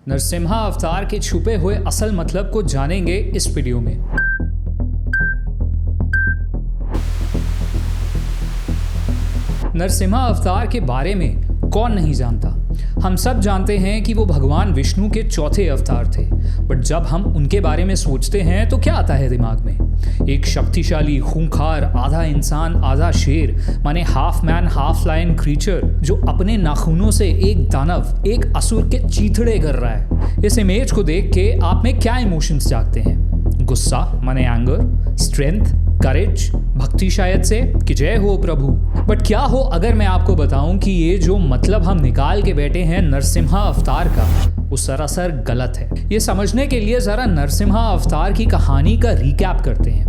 नरसिम्हा अवतार के छुपे हुए असल मतलब को जानेंगे इस वीडियो में। नरसिम्हा अवतार के बारे में कौन नहीं जानता। हम सब जानते हैं कि वो भगवान विष्णु के चौथे अवतार थे, बट जब हम उनके बारे में सोचते हैं तो क्या आता है दिमाग में? एक शक्तिशाली, खूंखार, आधा इंसान आधा शेर, माने half man half lion creature जो अपने नाखूनों से एक दानव, एक असुर के चीथड़े कर रहा है। इस इमेज को देख के आप में क्या इमोशंस जागते हैं? गुस्सा माने एंगर, स्ट्रेंथ, करेज, भक्ति शायद से कि जय हो प्रभु। बट क्या हो अगर मैं आपको बताऊं कि ये जो मतलब हम निकाल के बैठे हैं नरसिम्हा अवतार का, वो सरासर गलत है। ये समझने के लिए जरा नरसिम्हा अवतार की कहानी का रिकैप करते हैं।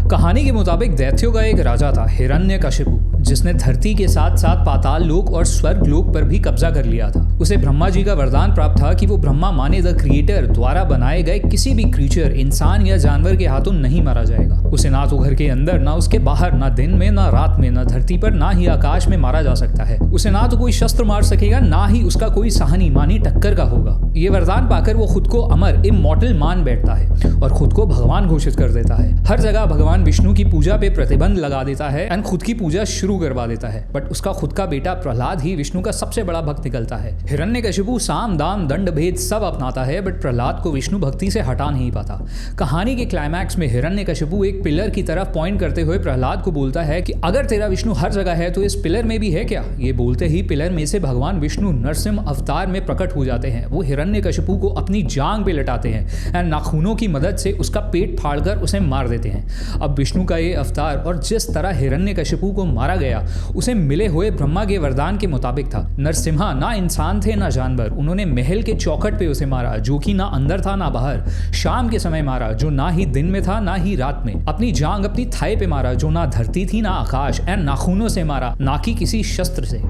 कहानी के मुताबिक दैत्यों का एक राजा था, हिरण्यकशिपु, जिसने धरती के साथ साथ पाताल लोक और स्वर्ग लोक पर भी कब्जा कर लिया था। उसे ब्रह्मा जी का वरदान प्राप्त था कि वो ब्रह्मा माने द क्रिएटर द्वारा बनाए गए किसी भी क्रीचर, इंसान या जानवर के हाथों नहीं मारा जाएगा। उसे ना तो घर के अंदर, ना उसके बाहर, ना दिन में, ना रात में, ना धरती पर, ना ही आकाश में मारा जा सकता है। उसे ना तो कोई शस्त्र मार सकेगा, ना ही उसका कोई सहनी मानी टक्कर का होगा। ये वरदान पाकर वो खुद को अमर, इमॉर्टल मान बैठता है और खुद को भगवान घोषित कर देता है। हर जगह भगवान विष्णु की पूजा पे प्रतिबंध लगा देता है एंड खुद की पूजा शुरू करवा देता है। बट उसका खुद का बेटा प्रहलाद ही विष्णु का सबसे बड़ा भक्त निकलता है। हिरण्यकशिपु साम दाम दंड भेद सब अपनाता है, बट प्रहलाद को विष्णु भक्ति से हटा नहीं पाता। कहानी के क्लाइमैक्स में हिरण्यकशिपु एक पिलर की तरफ पॉइंट करते हुए प्रहलाद को बोलता है कि अगर तेरा विष्णु हर जगह है तो इस पिलर में भी है क्या? ये बोलते ही पिलर में से भगवान विष्णु नरसिम्हा अवतार में प्रकट हो जाते हैं। वो हिरण्यकशिपु को अपनी जांग पे लटाते हैं एंड नाखूनों की मदद से उसका पेट फाड़कर उसे मार देते हैं। अब विष्णु का ये अवतार और जिस तरह हिरण्यकशिपु को मारा गया उसे मिले हुए ब्रह्मा के वरदान के मुताबिक था। नरसिम्हा ना इंसान थे ना जानवर। उन्होंने महल के चौखट पे उसे मारा, जो कि ना अंदर था ना बाहर। शाम के समय मारा, जो ना ही दिन में था ना ही रात में। अपनी जांग अपनी थाई पे मारा, जो ना धरती थी ना आकाश, एंड नाखूनों से मारा, ना कि किसी शस्त्र से।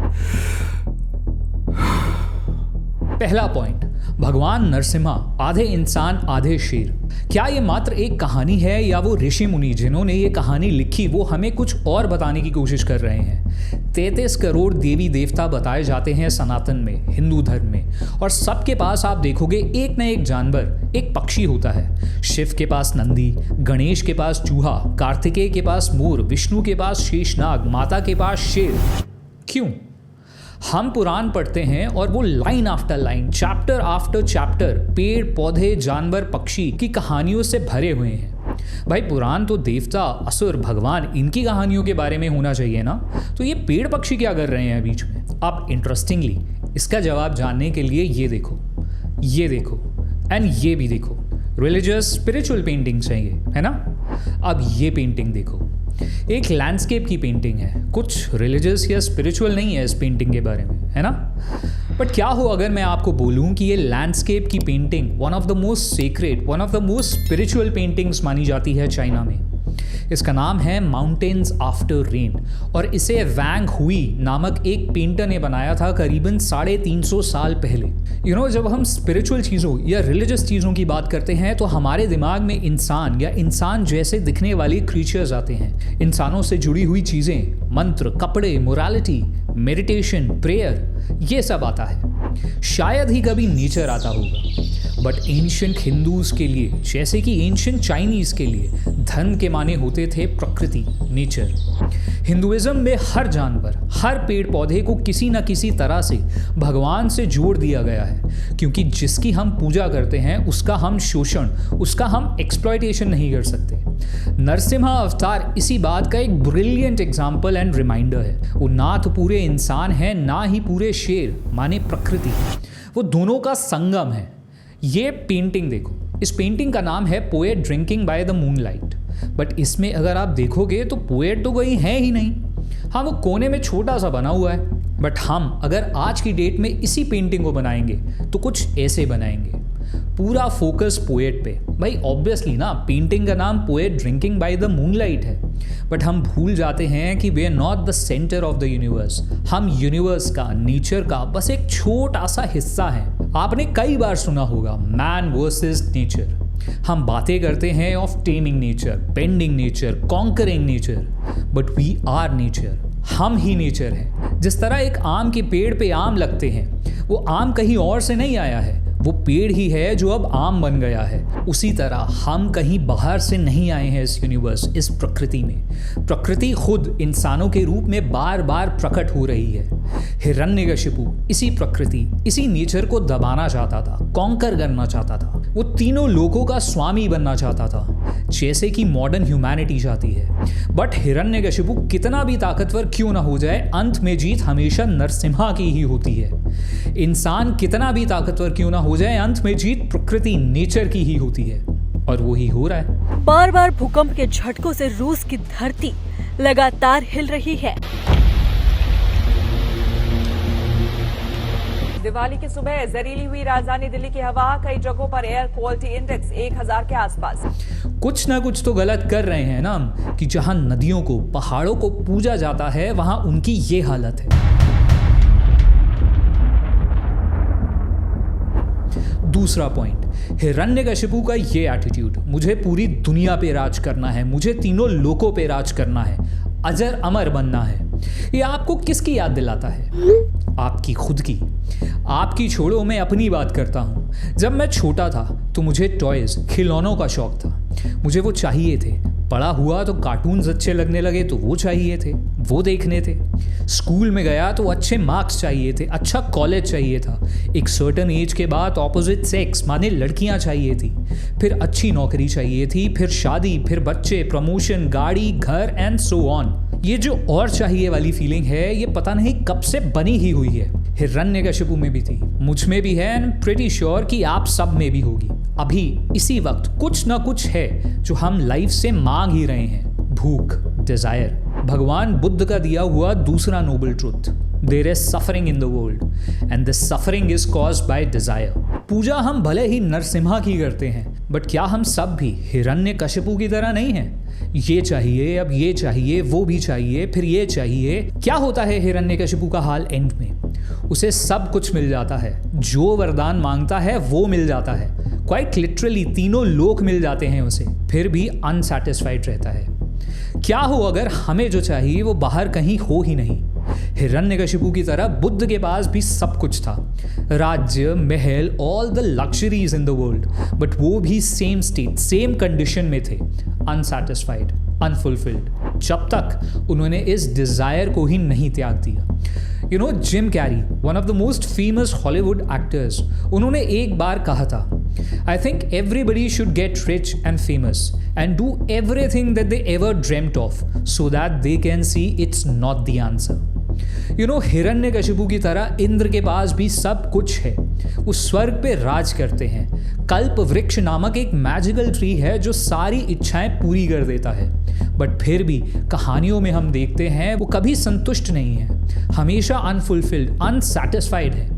पहला पॉइंट, भगवान नरसिम्हा आधे इंसान आधे शेर। क्या ये मात्र एक कहानी है या वो ऋषि मुनि जिन्होंने ये कहानी लिखी वो हमें कुछ और बताने की कोशिश कर रहे हैं? 33 करोड़ देवी देवता बताए जाते हैं सनातन में, हिंदू धर्म में, और सबके पास आप देखोगे एक न एक जानवर, एक पक्षी होता है। शिव के पास नंदी, गणेश के पास चूहा, कार्तिकेय के पास मोर, विष्णु के पास शेषनाग, माता के पास शेर। क्यों? हम पुराण पढ़ते हैं और वो line after line, chapter after chapter पेड़ पौधे जानवर पक्षी की कहानियों से भरे हुए हैं। भाई पुराण तो देवता असुर भगवान इनकी कहानियों के बारे में होना चाहिए ना, तो ये पेड़ पक्षी क्या कर रहे हैं बीच में? अब इंटरेस्टिंगली इसका जवाब जानने के लिए ये देखो एंड ये भी देखो। रिलीजियस स्पिरिचुअल पेंटिंग चाहिए है ना? अब ये पेंटिंग देखो, एक लैंडस्केप की पेंटिंग है, कुछ रिलीजियस या स्पिरिचुअल नहीं है इस पेंटिंग के बारे में, है ना? बट क्या हो अगर मैं आपको बोलूं कि ये लैंडस्केप की painting one of the most secret, one of the most spiritual paintings मानी जाती है चाइना में। इसका नाम है माउंटेन्स आफ्टर रेन और इसे वैंग हुई नामक एक पेंटर ने बनाया था करीबन 350 साल पहले। जब हम स्पिरिचुअल चीज़ों या रिलीजियस चीज़ों की बात करते हैं तो हमारे दिमाग में इंसान या इंसान जैसे दिखने वाले क्रीचर्स आते हैं। इंसानों से जुड़ी हुई चीज़ें, मंत्र, कपड़े, मोरालिटी, मेडिटेशन, प्रेयर, ये सब आता है। शायद ही कभी नेचर आता होगा। बट एंशिएंट हिंदूज के लिए, जैसे कि एंशिएंट चाइनीज के लिए, धर्म के माने होते थे प्रकृति, नेचर। हिंदुइज्म में हर जानवर, हर पेड़ पौधे को किसी न किसी तरह से भगवान से जोड़ दिया गया है, क्योंकि जिसकी हम पूजा करते हैं उसका हम शोषण, उसका हम एक्सप्लॉयटेशन नहीं कर सकते। नरसिम्हा अवतार इसी बात का एक ब्रिलियंट एग्जाम्पल एंड रिमाइंडर है। वो ना तो पूरे इंसान है ना ही पूरे शेर माने प्रकृति, वो दोनों का संगम है। ये पेंटिंग देखो, इस पेंटिंग का नाम है poet drinking by the moonlight. But इसमें अगर आप देखोगे तो पोएट तो कोई है ही नहीं। हाँ, वो कोने में छोटा सा बना हुआ है। बट हम अगर आज की डेट में इसी पेंटिंग को बनाएंगे तो कुछ ऐसे बनाएंगे, पूरा फोकस पोएट पे। भाई ऑब्वियसली ना, पेंटिंग का नाम poet drinking by the moonlight है। बट हम भूल जाते हैं कि we are not the centre of the universe. हम यूनिवर्स का, नेचर का बस एक छोटा सा हिस्सा है। आपने कई बार सुना होगा मैन वर्सेस नेचर। हम बातें करते हैं of taming nature, bending nature, conquering nature, but we are nature. हम ही नेचर हैं। जिस तरह एक आम के पेड़ पे आम लगते हैं, वो आम कहीं और से नहीं आया है, वो पेड़ ही है जो अब आम बन गया है। उसी तरह हम कहीं बाहर से नहीं आए हैं इस यूनिवर्स, इस प्रकृति में। प्रकृति खुद इंसानों के रूप में बार बार प्रकट हो रही है। हिरण्यकशिपु इसी प्रकृति, इसी नेचर को दबाना चाहता था, कॉन्कर करना चाहता था। वो तीनों लोगों का स्वामी बनना चाहता था, जैसे कि मॉडर्न ह्यूमैनिटी चाहती है। बट हिरण्यकशिपु कितना भी ताकतवर क्यों ना हो जाए, अंत में जीत हमेशा नरसिम्हा की ही होती है। इंसान कितना भी ताकतवर क्यों ना हो जाए, अंत में जीत प्रकृति, नेचर की ही होती है, और वो ही हो रहा है। बार बार भूकंप के झटकों से रूस की धरती लगातार हिल रही है। दिवाली की सुबह जहरीली हुई राजधानी दिल्ली की हवा, कई जगहों पर एयर क्वालिटी इंडेक्स 1000 के आसपास। कुछ ना कुछ तो गलत कर रहे हैं ना हम, कि जहां नदियों को, पहाड़ों को पूजा जाता है, वहां उनकी ये हालत है। दूसरा पॉइंट, हिरण्यकशिपु का ये एटीट्यूड, मुझे पूरी दुनिया पे राज करना है, मुझे तीनों लोकों पे राज करना है, अजर अमर बनना है। ये आपको किसकी याद दिलाता है? आपकी खुद की। आपकी छोड़ो, मैं अपनी बात करता हूँ। जब मैं छोटा था तो मुझे टॉयज, खिलौनों का शौक था। मुझे वो चाहिए थे। बड़ा हुआ तो कार्टून्स अच्छे लगने लगे तो वो चाहिए थे, वो देखने थे। स्कूल में गया तो अच्छे मार्क्स चाहिए थे, अच्छा कॉलेज चाहिए था। एक सर्टन एज के बाद ऑपोजिट सेक्स माने लड़कियां चाहिए थी, फिर अच्छी नौकरी चाहिए थी, फिर शादी, फिर बच्चे, प्रमोशन, गाड़ी, घर एंड सो ऑन। ये जो और चाहिए वाली फीलिंग है, ये पता नहीं कब से बनी ही हुई है। हिरण्यकशिपु में भी थी, मुझ में भी है, एंड प्रीटी श्योर कि आप सब में भी होगी। अभी इसी वक्त कुछ ना कुछ है जो हम लाइफ से मांग ही रहे हैं। भूख, डिजायर। भगवान बुद्ध का दिया हुआ दूसरा noble truth, there is suffering in the world and this suffering is caused by desire. Puja हम भले ही नरसिम्हा की करते हैं, बट क्या हम सब भी हिरण्यकशिपु की तरह नहीं हैं? ये चाहिए, अब ये चाहिए, वो भी चाहिए, फिर ये चाहिए। क्या होता है हिरण्यकशिपु का हाल एंड में? उसे सब कुछ मिल जाता है, जो वरदान मांगता है वो मिल जाता है। क्वाइट लिटरली तीनों लोक मिल जाते हैं उसे, फिर भी अनसैटिस्फाइड रहता है। क्या हो अगर हमें जो चाहिए वो बाहर कहीं हो ही नहीं? हिरण्यकशिपु की तरह बुद्ध के पास भी सब कुछ था, राज्य, महल, all the luxuries in the world, but वो भी सेम स्टेट, सेम कंडीशन में थे, अनसैटिस्फाइड, अनफुलफिल्ड, जब तक उन्होंने इस डिजायर को ही नहीं त्याग दिया। You know, Jim Carrey, one of the most famous Hollywood actors, उन्होंने एक बार कहा था, I think everybody should get rich and famous and do everything that they ever dreamt of so that they can see it's not the answer. You know, Hiranyakashipu की तरह इंद्र के पास भी सब कुछ है, वो स्वर्ग पे राज करते हैं। कल्प वृक्ष नामक एक मैजिकल ट्री है जो सारी इच्छाएं पूरी कर देता है, बट फिर भी कहानियों में हम देखते हैं वो कभी संतुष्ट नहीं है, हमेशा अनफुलफिल्ड, अनसैटिस्फाइड है।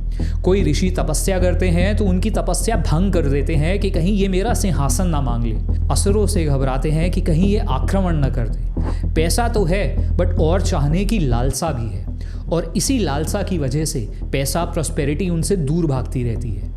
कोई ऋषि तपस्या करते हैं तो उनकी तपस्या भंग कर देते हैं कि कहीं ये मेरा सिंहासन ना मांग ले। असुरों से घबराते हैं कि कहीं ये आक्रमण न कर दे। पैसा तो है, बट और चाहने की लालसा भी है, और इसी लालसा की वजह से पैसा, प्रॉस्पेरिटी उनसे दूर भागती रहती है।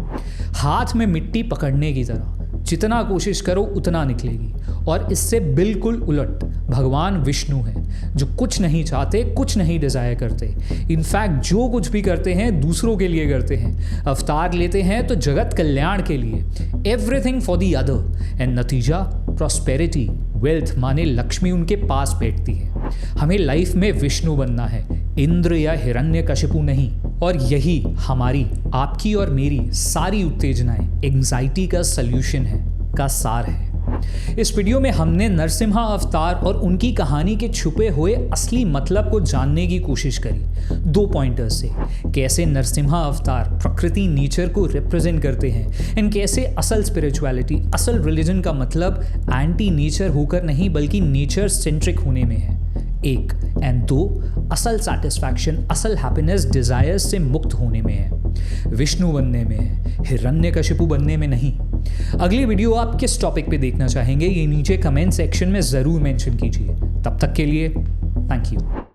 हाथ में मिट्टी पकड़ने की तरह, जितना कोशिश करो उतना निकलेगी। और इससे बिल्कुल उलट भगवान विष्णु है, जो कुछ नहीं चाहते, कुछ नहीं डिजायर करते। इनफैक्ट जो कुछ भी करते हैं दूसरों के लिए करते हैं। अवतार लेते हैं तो जगत कल्याण के लिए, everything for the other, and नतीजा प्रॉस्पेरिटी, वेल्थ माने लक्ष्मी उनके पास बैठती है। हमें लाइफ में विष्णु बनना है, इंद्र या हिरण्यकशिपु नहीं। और यही हमारी, आपकी और मेरी सारी उत्तेजनाएं, एंग्जाइटी का सल्यूशन है, का सार है। इस वीडियो में हमने नरसिम्हा अवतार और उनकी कहानी के छुपे हुए असली मतलब को जानने की कोशिश करी, 2 पॉइंटर्स से। कैसे नरसिम्हा अवतार प्रकृति, नेचर को रिप्रेजेंट करते हैं, एंड कैसे असल स्पिरिचुअलिटी, असल रिलीजन का मतलब एंटी नेचर होकर नहीं बल्कि नेचर सेंट्रिक होने में है, 1, एंड 2, असल सैटिस्फैक्शन, असल हैप्पीनेस डिजायर्स से मुक्त होने में है, विष्णु बनने में है, हिरण्यकशिपु बनने में नहीं। अगली वीडियो आप किस टॉपिक पे देखना चाहेंगे, ये नीचे कमेंट सेक्शन में ज़रूर मेंशन कीजिए। तब तक के लिए थैंक यू।